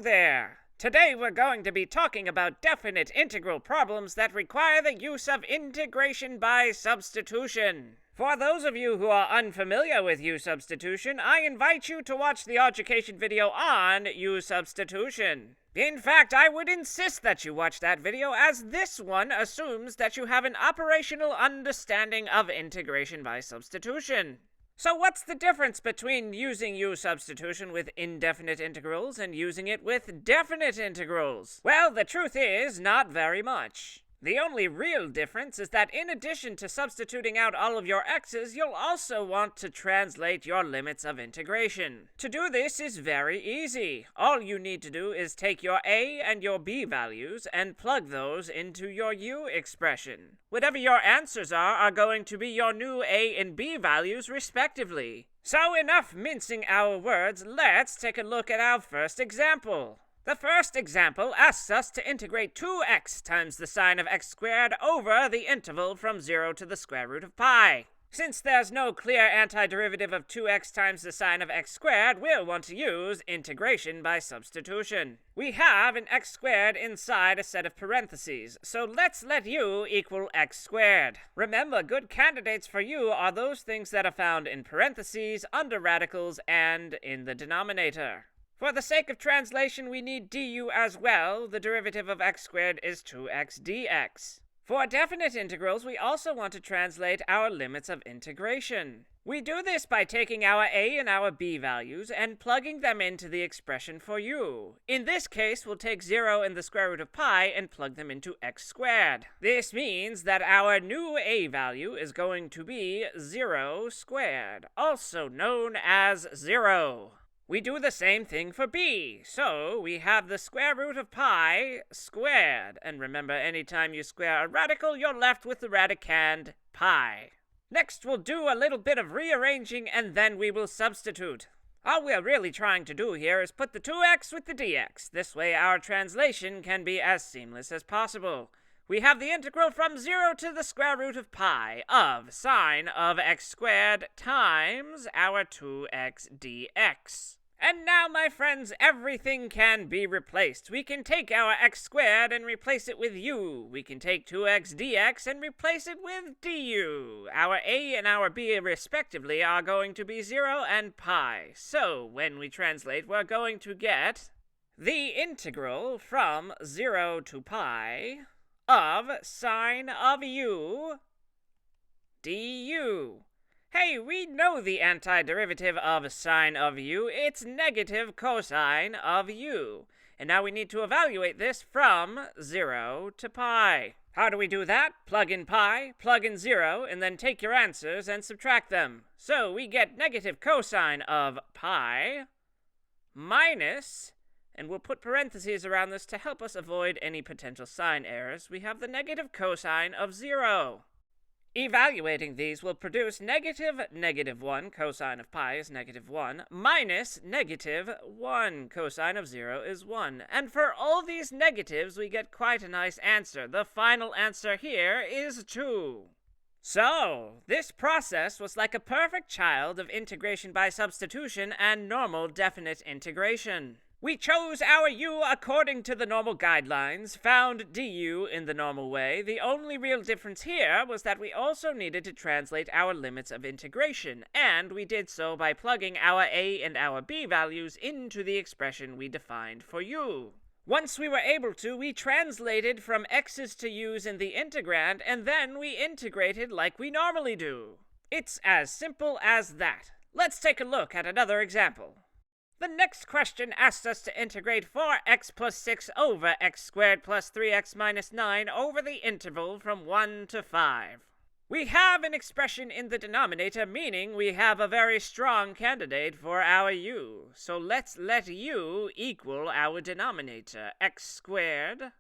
Hello there! Today we're going to be talking about definite integral problems that require the use of integration by substitution. For those of you who are unfamiliar with U-Substitution, I invite you to watch the Auducation video on U-Substitution. In fact, I would insist that you watch that video, as this one assumes that you have an operational understanding of integration by substitution. So what's the difference between using U-Substitution with indefinite integrals and using it with definite integrals? Well, the truth is, not very much. The only real difference is that in addition to substituting out all of your x's, you'll also want to translate your limits of integration. To do this is very easy. All you need to do is take your a and your b values and plug those into your u expression. Whatever your answers are going to be your new a and b values respectively. So enough mincing our words, let's take a look at our first example. The first example asks us to integrate 2x times the sine of x squared over the interval from 0 to the square root of pi. Since there's no clear antiderivative of 2x times the sine of x squared, we'll want to use integration by substitution. We have an x squared inside a set of parentheses, so let's let u equal x squared. Remember, good candidates for u are those things that are found in parentheses, under radicals, and in the denominator. For the sake of translation, we need du as well. The derivative of x squared is 2x dx. For definite integrals, we also want to translate our limits of integration. We do this by taking our a and our b values and plugging them into the expression for u. In this case, we'll take 0 and the square root of pi and plug them into x squared. This means that our new a value is going to be 0 squared, also known as 0. We do the same thing for b, so we have the square root of pi squared. And remember, anytime you square a radical, you're left with the radicand pi. Next, we'll do a little bit of rearranging, and then we will substitute. All we're really trying to do here is put the 2x with the dx. This way our translation can be as seamless as possible. We have the integral from 0 to the square root of pi of sine of x squared times our 2x dx. And now, my friends, everything can be replaced. We can take our x squared and replace it with u. We can take 2x dx and replace it with du. Our a and our b, respectively, are going to be 0 and pi. So, when we translate, we're going to get the integral from 0 to pi of sine of u du. Hey, we know the antiderivative of sine of u. It's negative cosine of u. And now we need to evaluate this from 0 to pi. How do we do that? Plug in pi, plug in 0, and then take your answers and subtract them. So we get negative cosine of pi minus, and we'll put parentheses around this to help us avoid any potential sign errors. We have the negative cosine of 0. Evaluating these will produce negative 1 cosine of pi is negative 1, minus negative 1 cosine of 0 is 1. And for all these negatives, we get quite a nice answer. The final answer here is 2. So, this process was like a perfect child of integration by substitution and normal definite integration. We chose our u according to the normal guidelines, found du in the normal way. The only real difference here was that we also needed to translate our limits of integration, and we did so by plugging our a and our b values into the expression we defined for u. Once we were able to, we translated from x's to u's in the integrand, and then we integrated like we normally do. It's as simple as that. Let's take a look at another example. The next question asks us to integrate 4x plus 6 over x squared plus 3x minus 9 over the interval from 1 to 5. We have an expression in the denominator, meaning we have a very strong candidate for our u. So let's let u equal our denominator, x squared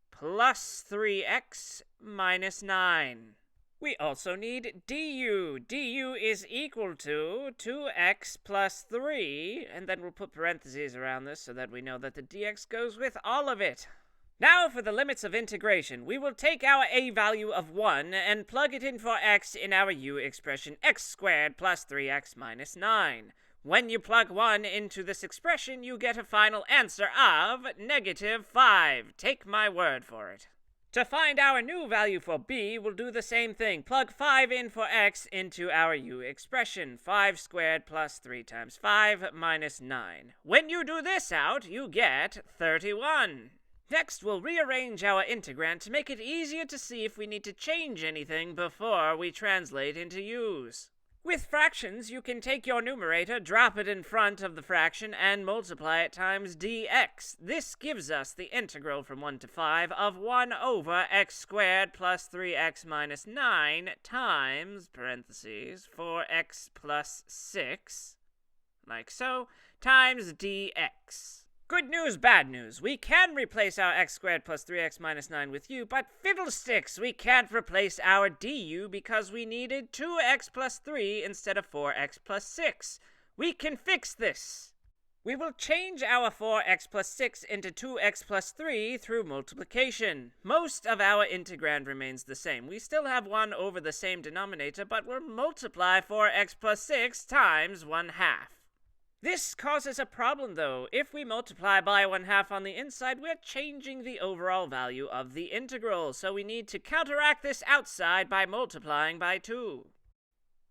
plus 3x minus 9. We also need du. Du is equal to 2x plus 3, and then we'll put parentheses around this so that we know that the dx goes with all of it. Now for the limits of integration. We will take our a value of 1 and plug it in for x in our u expression, x squared plus 3x minus 9. When you plug 1 into this expression, you get a final answer of -5. Take my word for it. To find our new value for b, we'll do the same thing. Plug 5 in for x into our u expression. 5 squared plus 3 times 5 minus 9. When you do this out, you get 31. Next, we'll rearrange our integrand to make it easier to see if we need to change anything before we translate into u's. With fractions, you can take your numerator, drop it in front of the fraction, and multiply it times dx. This gives us the integral from 1 to 5 of 1 over x squared plus 3x minus 9 times, parentheses, 4x plus 6, like so, times dx. Good news, bad news. We can replace our x squared plus 3x minus 9 with u, but fiddlesticks, we can't replace our du because we needed 2x plus 3 instead of 4x plus 6. We can fix this. We will change our 4x plus 6 into 2x plus 3 through multiplication. Most of our integrand remains the same. We still have 1 over the same denominator, but we'll multiply 4x plus 6 times 1/2. This causes a problem, though. If we multiply by 1/2 on the inside, we're changing the overall value of the integral, so we need to counteract this outside by multiplying by 2.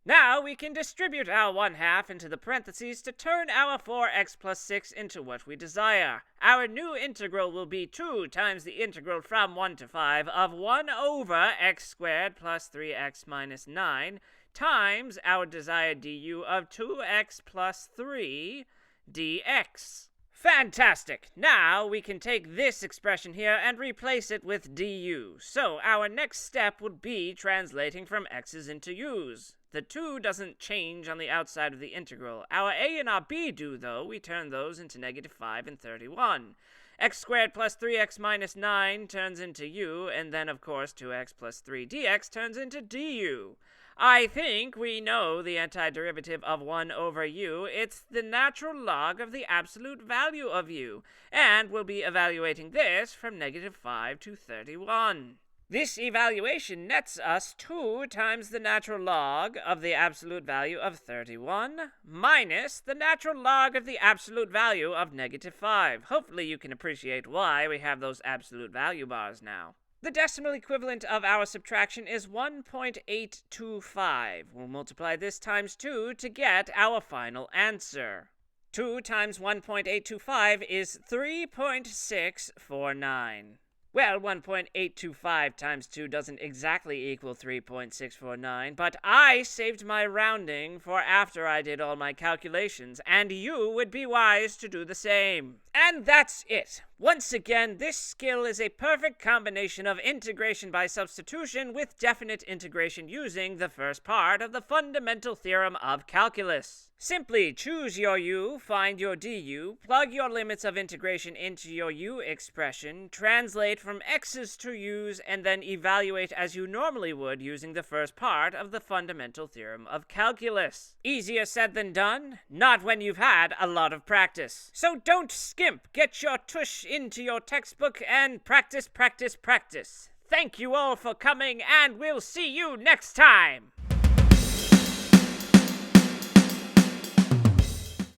Now we can distribute our 1/2 into the parentheses to turn our 4x plus 6 into what we desire. Our new integral will be 2 times the integral from 1 to 5 of 1 over x squared plus 3x minus 9 times our desired du of 2x plus 3 dx. Fantastic! Now we can take this expression here and replace it with du. So our next step would be translating from x's into u's. The 2 doesn't change on the outside of the integral. Our a and our b do, though. We turn those into -5 and 31. X squared plus 3x minus 9 turns into u, and then, of course, 2x plus 3 dx turns into du. I think we know the antiderivative of 1 over u. It's the natural log of the absolute value of u, and we'll be evaluating this from -5 to 31. This evaluation nets us 2 times the natural log of the absolute value of 31 minus the natural log of the absolute value of -5. Hopefully you can appreciate why we have those absolute value bars now. The decimal equivalent of our subtraction is 1.825. We'll multiply this times 2 to get our final answer. 2 times 1.825 is 3.649. Well, 1.825 times 2 doesn't exactly equal 3.649, but I saved my rounding for after I did all my calculations, and you would be wise to do the same. And that's it. Once again, this skill is a perfect combination of integration by substitution with definite integration using the first part of the fundamental theorem of calculus. Simply choose your u, find your du, plug your limits of integration into your u expression, translate from x's to u's, and then evaluate as you normally would using the first part of the fundamental theorem of calculus. Easier said than done? Not when you've had a lot of practice. So don't skimp. Get your tush into your textbook and practice, practice, practice. Thank you all for coming, and we'll see you next time!